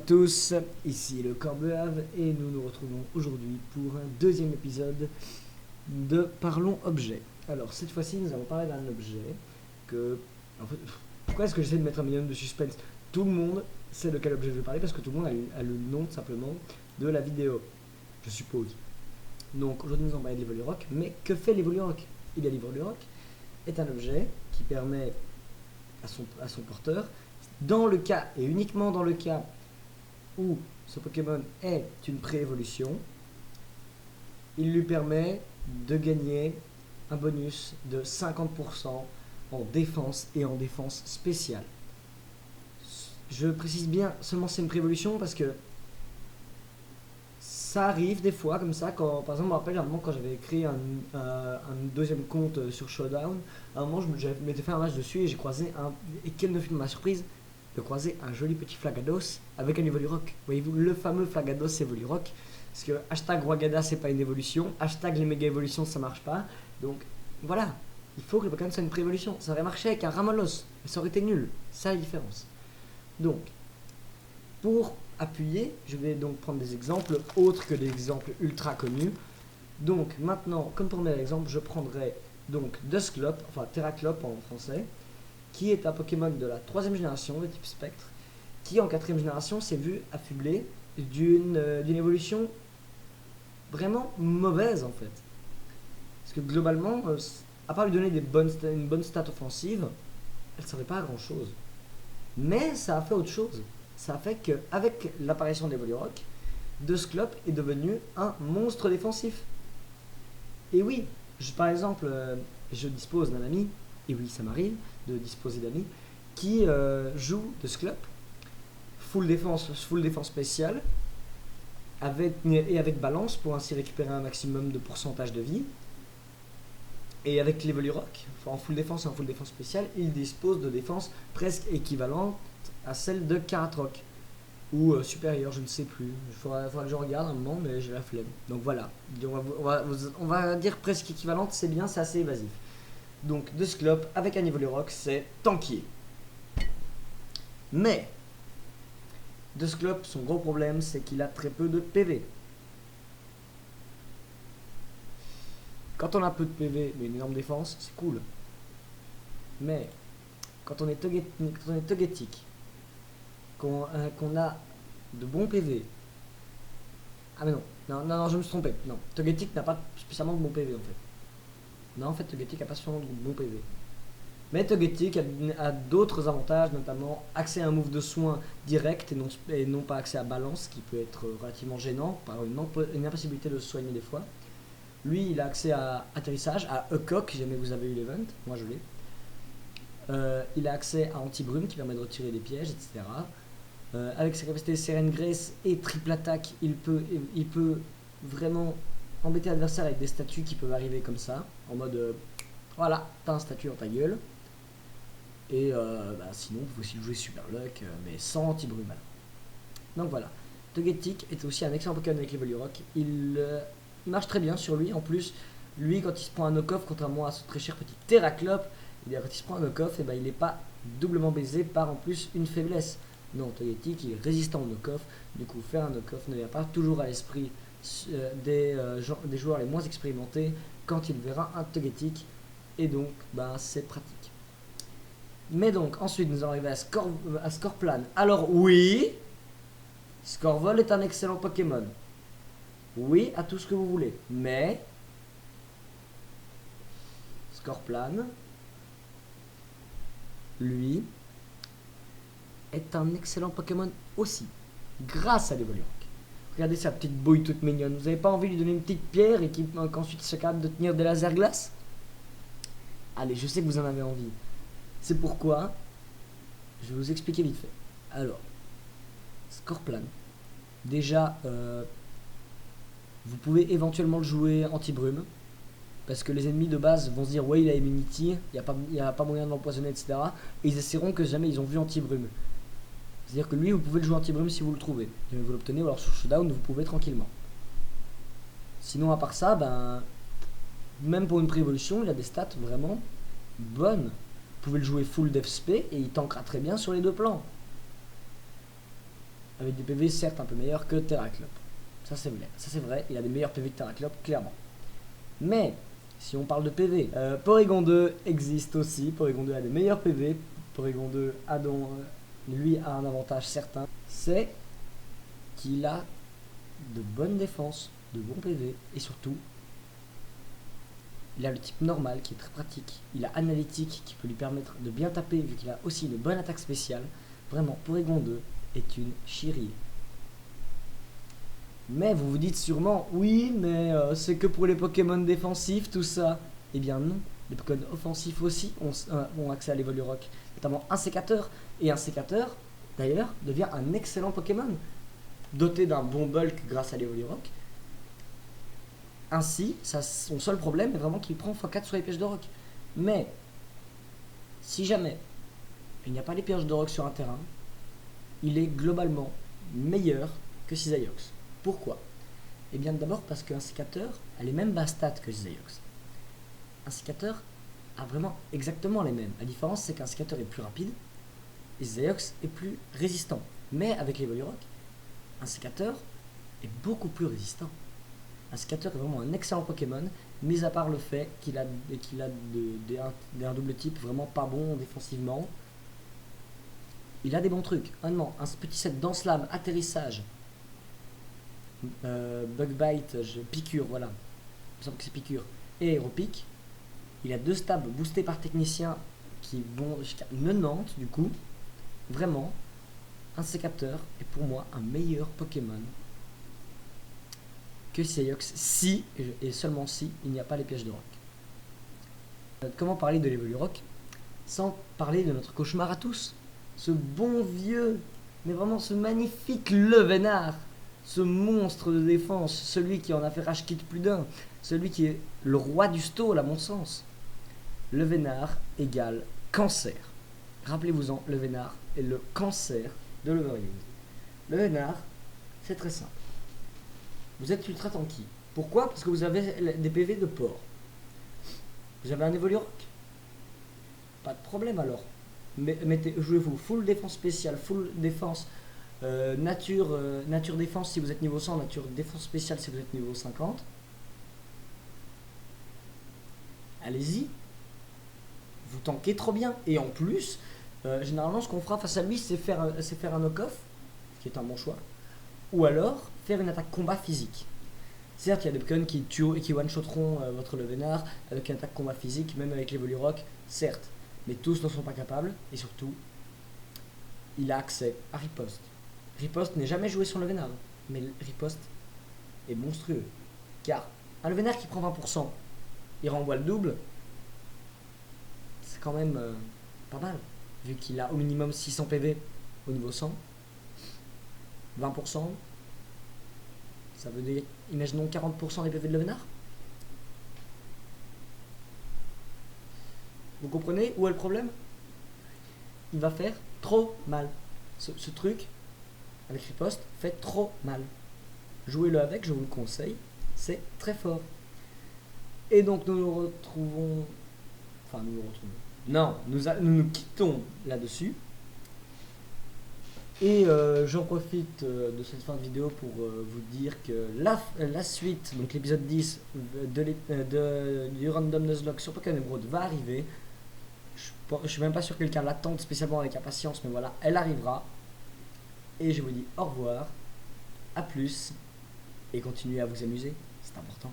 tous, ici le Corbeave et nous nous retrouvons aujourd'hui pour un deuxième épisode de Parlons Objet. Alors cette fois-ci nous allons parler d'un objet que... En fait, pourquoi est-ce que j'essaie de mettre un minimum de suspense? Tout le monde sait de quel objet je vais parler parce que tout le monde a le nom simplement de la vidéo, je suppose. Donc aujourd'hui nous allons parler de l'Evolurock, mais que fait l'Evolurock? Il y a l'Evolurock est un objet qui permet à son porteur, dans le cas et uniquement dans le cas où ce Pokémon est une pré-évolution, il lui permet de gagner un bonus de 50% en défense et en défense spéciale. Je précise bien seulement c'est une pré-évolution parce que ça arrive des fois comme ça, quand, par exemple, je me rappelle un moment quand j'avais créé un deuxième compte sur Showdown, à un moment je m'étais fait un match dessus et j'ai croisé et quelle ne fut ma surprise de croiser un joli petit Flagados avec un Evolurock. Voyez-vous, le fameux Flagados Evolurock, parce que hashtag Wagada c'est pas une évolution, hashtag les méga évolutions ça marche pas, donc voilà, il faut que le Pokémon soit une pré-évolution. Ça aurait marché avec un Ramolos, mais ça aurait été nul, c'est la différence. Donc, pour appuyer, je vais donc prendre des exemples autres que des exemples ultra connus. Donc maintenant, comme premier exemple, je prendrai donc Dusclops, enfin Terraclops en français, qui est un Pokémon de la 3ème génération de type Spectre, qui en 4ème génération s'est vu affublé d'une évolution vraiment mauvaise en fait. Parce que globalement, à part lui donner une bonne stat offensive, elle ne servait pas à grand chose. Mais ça a fait autre chose. Ça a fait qu'avec l'apparition d'Evolurock, Dusclops est devenu un monstre défensif. Et oui, par exemple, je dispose d'un ami, et oui ça m'arrive de disposer d'amis, qui joue Dusclops, full défense spéciale, avec balance pour ainsi récupérer un maximum de pourcentage de vie. Et avec l'Evolurock, en full défense et en full défense spéciale, il dispose de défense presque équivalente à celle de Karatroc. Ou supérieure, je ne sais plus. Il faudra que je regarde un moment, mais j'ai la flemme. Donc voilà, on va dire presque équivalente, c'est bien, c'est assez évasif. Donc Dusclops avec un Evolurock, c'est tankier. Mais Dusclops, son gros problème, c'est qu'il a très peu de PV. Quand on a peu de PV mais une énorme défense, c'est cool. Mais quand on est Togetic, qu'on a de bons PV. Ah mais non, je me suis trompé. Non, Togetic n'a pas spécialement de bons PV en fait. Non, en fait, Togetic n'a pas spécialement de bons PV. Mais Togetic a d'autres avantages, notamment accès à un move de soin direct et non pas accès à balance, qui peut être relativement gênant par une impossibilité de se soigner des fois. Lui, il a accès à atterrissage, à Ecock, si jamais vous avez eu l'event, moi je l'ai. Il a accès à anti-brume qui permet de retirer des pièges, etc. Avec sa capacité Seren Grace et triple attaque, il peut vraiment embêter l'adversaire avec des statues qui peuvent arriver comme ça, en mode voilà, t'as un statut dans ta gueule. Et sinon, vous pouvez aussi jouer Super Luck, mais sans anti-brume. Donc voilà, Togetic est aussi un excellent Pokémon avec l'Evolurock. Il marche très bien sur lui. En plus, lui, quand il se prend un knock-off, contrairement à ce très cher petit Terraclops, quand il se prend un knock-off, il n'est pas doublement baisé par en plus une faiblesse. Non, Togetic, il est résistant au knock-off. Du coup, faire un knock-off ne vient pas toujours à l'esprit des joueurs les moins expérimentés quand il verra un Togetic. Et donc, c'est pratique. Mais donc, ensuite, nous allons arriver à Scorplan. Alors oui, Scorvol est un excellent Pokémon. Oui, à tout ce que vous voulez. Mais Scorplan, lui, est un excellent Pokémon aussi, grâce à l'Evolurock. Regardez sa petite bouille toute mignonne. Vous n'avez pas envie de lui donner une petite pierre et qu'ensuite il soit capable de tenir des lasers glaces? Allez, je sais que vous en avez envie. C'est pourquoi je vais vous expliquer vite fait. Alors, Scorplan, déjà, vous pouvez éventuellement le jouer anti-brume, parce que les ennemis de base vont se dire ouais il a immunity, il n'y a pas moyen de l'empoisonner, etc. Et ils essaieront que jamais ils ont vu anti-brume. C'est-à-dire que lui vous pouvez le jouer anti-brume si vous le trouvez. Si vous l'obtenez, ou alors sur Showdown vous pouvez tranquillement. Sinon à part ça, même pour une pré-évolution, il a des stats vraiment bonnes. Vous pouvez le jouer full def spé et il tankera très bien sur les deux plans. avec des PV certes un peu meilleurs que Terraclop. Ça c'est vrai, il a des meilleurs PV que Terraclop, clairement. Mais, si on parle de PV, Porygon 2 existe aussi, Porygon 2 a des meilleurs PV, Porygon 2 a donc, lui a un avantage certain, c'est qu'il a de bonnes défenses, de bons PV, et surtout, il a le type normal qui est très pratique, il a analytique qui peut lui permettre de bien taper vu qu'il a aussi une bonne attaque spéciale. Vraiment, Porygon 2 est une chérie. Mais vous vous dites sûrement, oui, mais c'est que pour les Pokémon défensifs, tout ça. Eh bien non, les Pokémon offensifs aussi ont accès à l'Evolurock, notamment un sécateur. Et un sécateur, d'ailleurs, devient un excellent Pokémon, doté d'un bon bulk grâce à l'Evolurock. Ainsi, son seul problème est vraiment qu'il prend x4 sur les pièges de rock. Mais, si jamais il n'y a pas les pièges de rock sur un terrain, il est globalement meilleur que Cisaiox. Pourquoi? Eh bien d'abord parce qu'un sécateur a les mêmes bases stats que Cisaiox. Un sécateur a vraiment exactement les mêmes. La différence c'est qu'un sécateur est plus rapide et Cisaiox est plus résistant. Mais avec l'Evolurock, un sécateur est beaucoup plus résistant. Un sécateur est vraiment un excellent Pokémon, mis à part le fait qu'il a un double type vraiment pas bon défensivement. Il a des bons trucs. Honnêtement, un petit set Danse Lame, atterrissage, Bug Bite, piqûre, voilà. Il me semble que c'est piqûre. Et Aéropic. Il a 2 stabs boostés par technicien qui vont jusqu'à 90 du coup. Vraiment, un sécateur est pour moi un meilleur Pokémon que Cisaiox si, et seulement si, il n'y a pas les pièges de rock. Comment parler de l'Evolurock sans parler de notre cauchemar à tous? Ce bon vieux, mais vraiment ce magnifique Levenard, ce monstre de défense, celui qui en a fait rage quitte plus d'un, celui qui est le roi du stall à mon sens. Levenard égale cancer. Rappelez-vous-en, Levenard est le cancer de l'overuse. Levenard, c'est très simple. Vous êtes ultra tanky. Pourquoi? Parce que vous avez des PV de porc. Vous avez un Evolurock. Pas de problème alors. Jouez-vous full défense spéciale, full défense nature défense si vous êtes niveau 100, nature défense spéciale si vous êtes niveau 50. Allez-y. Vous tankez trop bien. Et en plus, généralement ce qu'on fera face à lui c'est faire un knock-off, qui est un bon choix. Ou alors faire une attaque combat physique. Certes, il y a des Pokémon qui tuent et qui one-shotteront votre Levenard avec une attaque combat physique, même avec l'Evolurock, certes. Mais tous ne sont pas capables, et surtout, il a accès à Riposte. Riposte n'est jamais joué sur Levenard, mais Riposte est monstrueux. Car un Levenard qui prend 20%, il renvoie le double, c'est quand même pas mal. Vu qu'il a au minimum 600 PV au niveau 100, 20%, ça veut dire, imaginons 40% des PV de Levenard. Vous comprenez où est le problème? Il va faire trop mal. Ce truc, avec Riposte, fait trop mal. Jouez-le avec, je vous le conseille. C'est très fort. Et donc nous nous retrouvons... Enfin, nous nous retrouvons. Non, nous quittons là-dessus. Et j'en profite de cette fin de vidéo pour vous dire que la suite, donc l'épisode 10 du Random Nuzlocke sur Pokémon Emerald va arriver. Je suis même pas sûr que quelqu'un l'attende spécialement avec impatience, mais voilà, elle arrivera. Et je vous dis au revoir, à plus, et continuez à vous amuser, c'est important.